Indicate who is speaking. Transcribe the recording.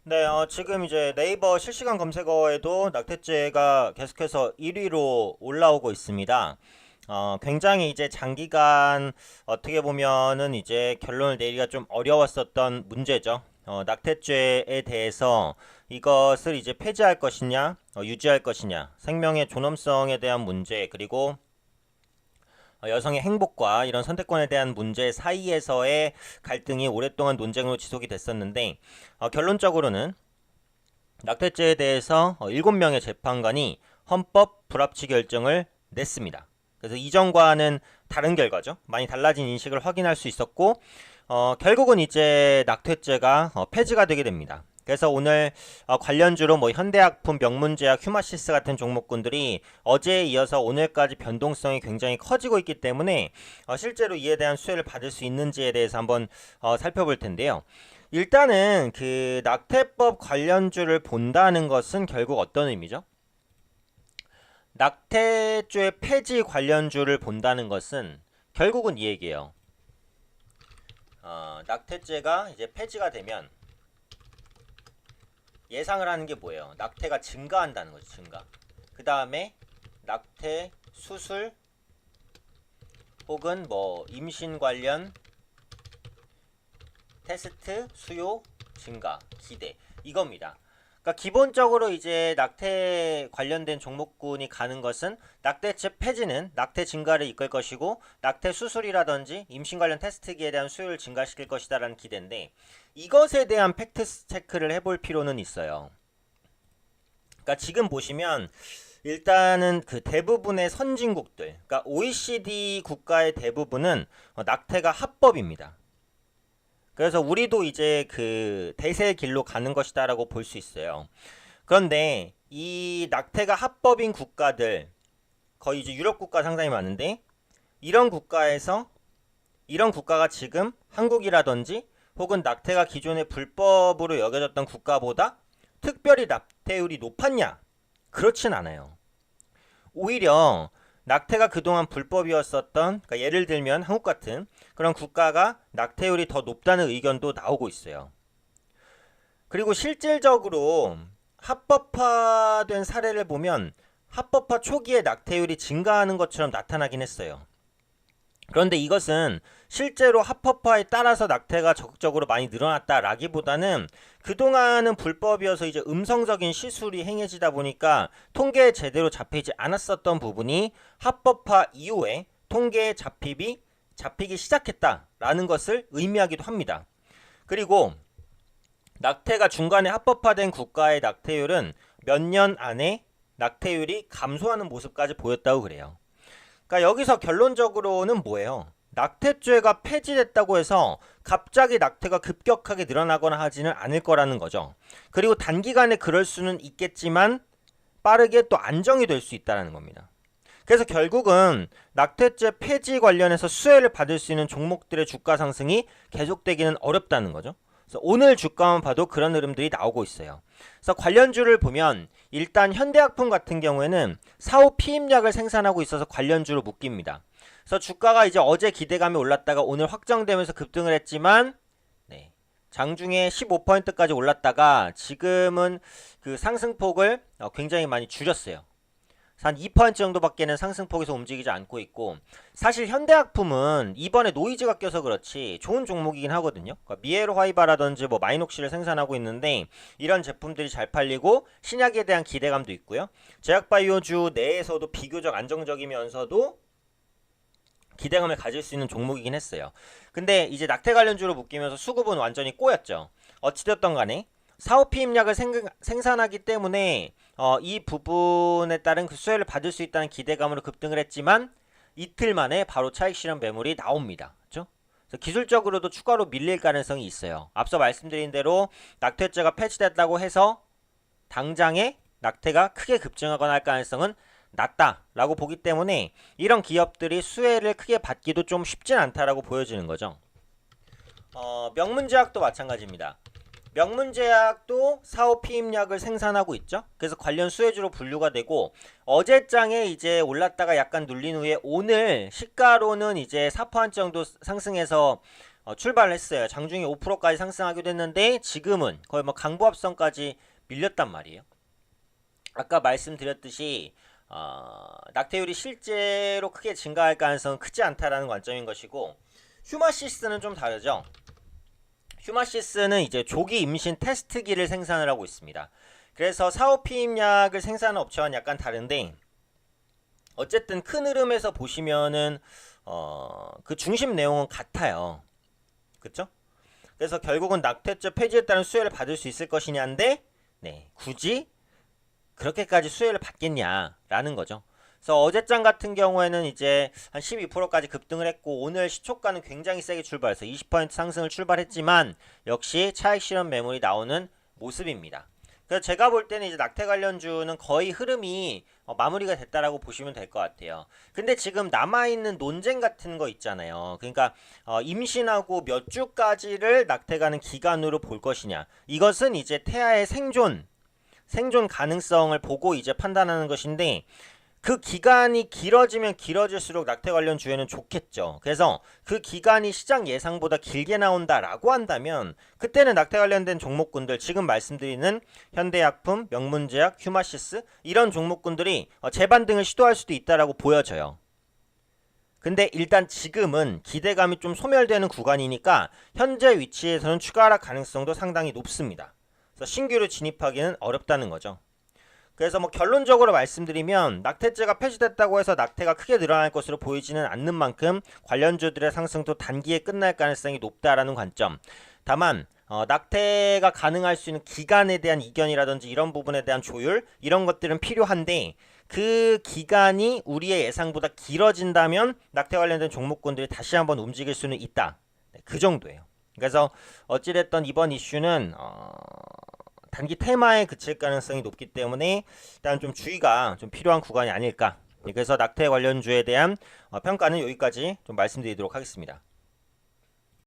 Speaker 1: 네, 지금 이제 네이버 실시간 검색어에도 낙태죄가 계속해서 1위로 올라오고 있습니다. 굉장히 이제 장기간 어떻게 보면은 이제 결론을 내리기가 좀 어려웠었던 문제죠. 낙태죄에 대해서 이것을 이제 폐지할 것이냐, 유지할 것이냐, 생명의 존엄성에 대한 문제, 그리고 여성의 행복과 이런 선택권에 대한 문제 사이에서의 갈등이 오랫동안 논쟁으로 지속이 됐었는데, 결론적으로는 낙태죄에 대해서 7명의 재판관이 헌법 불합치 결정을 냈습니다. 그래서 이전과는 다른 결과죠. 많이 달라진 인식을 확인할 수 있었고, 결국은 이제 낙태죄가 폐지가 되게 됩니다. 그래서 오늘 관련주로 뭐 현대약품, 명문제약, 휴마시스 같은 종목군들이 어제에 이어서 오늘까지 변동성이 굉장히 커지고 있기 때문에 실제로 이에 대한 수혜를 받을 수 있는지에 대해서 한번 살펴볼 텐데요. 일단은 그 낙태법 관련주를 본다는 것은 결국 어떤 의미죠? 낙태죄 폐지 관련주를 본다는 것은 결국은 이 얘기예요. 낙태죄가 이제 폐지가 되면 예상을 하는 게 뭐예요? 낙태가 증가한다는 거죠. 증가. 그 다음에 낙태 수술 혹은 뭐 임신 관련 테스트 수요 증가 기대 이겁니다. 그러니까 기본적으로 이제 낙태 관련된 종목군이 가는 것은 낙태죄 폐지는 낙태 증가를 이끌 것이고 낙태 수술이라든지 임신 관련 테스트기에 대한 수요를 증가시킬 것이다라는 기대인데 이것에 대한 팩트 체크를 해볼 필요는 있어요. 그러니까 지금 보시면 일단은 그 대부분의 선진국들, 그러니까 OECD 국가의 대부분은 낙태가 합법입니다. 그래서 우리도 이제 그 대세의 길로 가는 것이다라고 볼 수 있어요. 그런데 이 낙태가 합법인 국가들 거의 이제 유럽 국가 상당히 많은데 이런 국가에서 이런 국가가 지금 한국이라든지 혹은 낙태가 기존에 불법으로 여겨졌던 국가보다 특별히 낙태율이 높았냐? 그렇진 않아요. 오히려 낙태가 그동안 불법이었었던, 그러니까 예를 들면 한국 같은 그런 국가가 낙태율이 더 높다는 의견도 나오고 있어요. 그리고 실질적으로 합법화된 사례를 보면 합법화 초기에 낙태율이 증가하는 것처럼 나타나긴 했어요. 그런데 이것은 실제로 합법화에 따라서 낙태가 적극적으로 많이 늘어났다라기보다는 그동안은 불법이어서 이제 음성적인 시술이 행해지다 보니까 통계에 제대로 잡히지 않았었던 부분이 합법화 이후에 통계에 잡히기 시작했다라는 것을 의미하기도 합니다. 그리고 낙태가 중간에 합법화된 국가의 낙태율은 몇 년 안에 낙태율이 감소하는 모습까지 보였다고 그래요. 그러니까 여기서 결론적으로는 뭐예요? 낙태죄가 폐지됐다고 해서 갑자기 낙태가 급격하게 늘어나거나 하지는 않을 거라는 거죠. 그리고 단기간에 그럴 수는 있겠지만 빠르게 또 안정이 될 수 있다는 겁니다. 그래서 결국은 낙태죄 폐지 관련해서 수혜를 받을 수 있는 종목들의 주가 상승이 계속되기는 어렵다는 거죠. 그래서 오늘 주가만 봐도 그런 흐름들이 나오고 있어요. 그래서 관련주를 보면 일단 현대약품 같은 경우에는 사후 피임약을 생산하고 있어서 관련주로 묶입니다. 그래서 주가가 이제 어제 기대감이 올랐다가 오늘 확정되면서 급등을 했지만 장중에 15%까지 올랐다가 지금은 그 상승폭을 굉장히 많이 줄였어요. 한 2% 정도밖에는 상승폭에서 움직이지 않고 있고 사실 현대약품은 이번에 노이즈가 껴서 그렇지 좋은 종목이긴 하거든요. 그러니까 미에로 화이바라든지 뭐 마이녹시를 생산하고 있는데 이런 제품들이 잘 팔리고 신약에 대한 기대감도 있고요. 제약바이오주 내에서도 비교적 안정적이면서도 기대감을 가질 수 있는 종목이긴 했어요. 근데 이제 낙태 관련주로 묶이면서 수급은 완전히 꼬였죠. 어찌됐든 간에 사후 피임약을 생산하기 때문에 이 부분에 따른 그 수혜를 받을 수 있다는 기대감으로 급등을 했지만 이틀 만에 바로 차익 실현 매물이 나옵니다. 그렇죠? 그래서 기술적으로도 추가로 밀릴 가능성이 있어요. 앞서 말씀드린 대로 낙태죄가 폐지됐다고 해서 당장에 낙태가 크게 급증하거나 할 가능성은 낮다라고 보기 때문에 이런 기업들이 수혜를 크게 받기도 좀 쉽진 않다라고 보여지는 거죠. 명문제약도 마찬가지입니다. 명문제약도 사후 피임약을 생산하고 있죠. 그래서 관련 수혜주로 분류가 되고 어제장에 이제 올랐다가 약간 눌린 후에 오늘 시가로는 이제 4% 정도 상승해서 출발을 했어요. 장중에 5%까지 상승하기도 했는데 지금은 거의 뭐 강보합선까지 밀렸단 말이에요. 아까 말씀드렸듯이 낙태율이 실제로 크게 증가할 가능성은 크지 않다라는 관점인 것이고, 휴마시스는 좀 다르죠. 휴마시스는 이제 조기 임신 테스트기를 생산을 하고 있습니다. 그래서 사후피임약을 생산하는 업체와는 약간 다른데, 어쨌든 큰 흐름에서 보시면은 그 중심 내용은 같아요. 그쵸? 그래서 결국은 낙태죄 폐지에 따른 수혜를 받을 수 있을 것이냐인데, 네, 굳이 그렇게까지 수혜를 받겠냐라는 거죠. 그래서 어제장 같은 경우에는 이제 한 12%까지 급등을 했고, 오늘 시초가는 굉장히 세게 출발해서 20% 상승을 출발했지만 역시 차익 실현 매물이 나오는 모습입니다. 그래서 제가 볼 때는 이제 낙태 관련주는 거의 흐름이 마무리가 됐다라고 보시면 될 것 같아요. 근데 지금 남아있는 논쟁 같은 거 있잖아요. 그러니까 임신하고 몇 주까지를 낙태가는 기간으로 볼 것이냐. 이것은 이제 태아의 생존 가능성을 보고 이제 판단하는 것인데, 그 기간이 길어지면 길어질수록 낙태 관련 주에는 좋겠죠. 그래서 그 기간이 시장 예상보다 길게 나온다라고 한다면 그때는 낙태 관련된 종목군들, 지금 말씀드리는 현대약품, 명문제약, 휴마시스 이런 종목군들이 재반등을 시도할 수도 있다라고 보여져요. 근데 일단 지금은 기대감이 좀 소멸되는 구간이니까 현재 위치에서는 추가 하락 가능성도 상당히 높습니다. 그래서 신규로 진입하기는 어렵다는 거죠. 그래서 뭐 결론적으로 말씀드리면 낙태죄가 폐지됐다고 해서 낙태가 크게 늘어날 것으로 보이지는 않는 만큼 관련주들의 상승도 단기에 끝날 가능성이 높다라는 관점. 다만 낙태가 가능할 수 있는 기간에 대한 이견이라든지 이런 부분에 대한 조율, 이런 것들은 필요한데, 그 기간이 우리의 예상보다 길어진다면 낙태 관련된 종목군들이 다시 한번 움직일 수는 있다. 네, 그 정도예요. 그래서 어찌됐든 이번 이슈는 단기 테마에 그칠 가능성이 높기 때문에 일단 좀 주의가 좀 필요한 구간이 아닐까. 그래서 낙태 관련주에 대한 평가는 여기까지 좀 말씀드리도록 하겠습니다.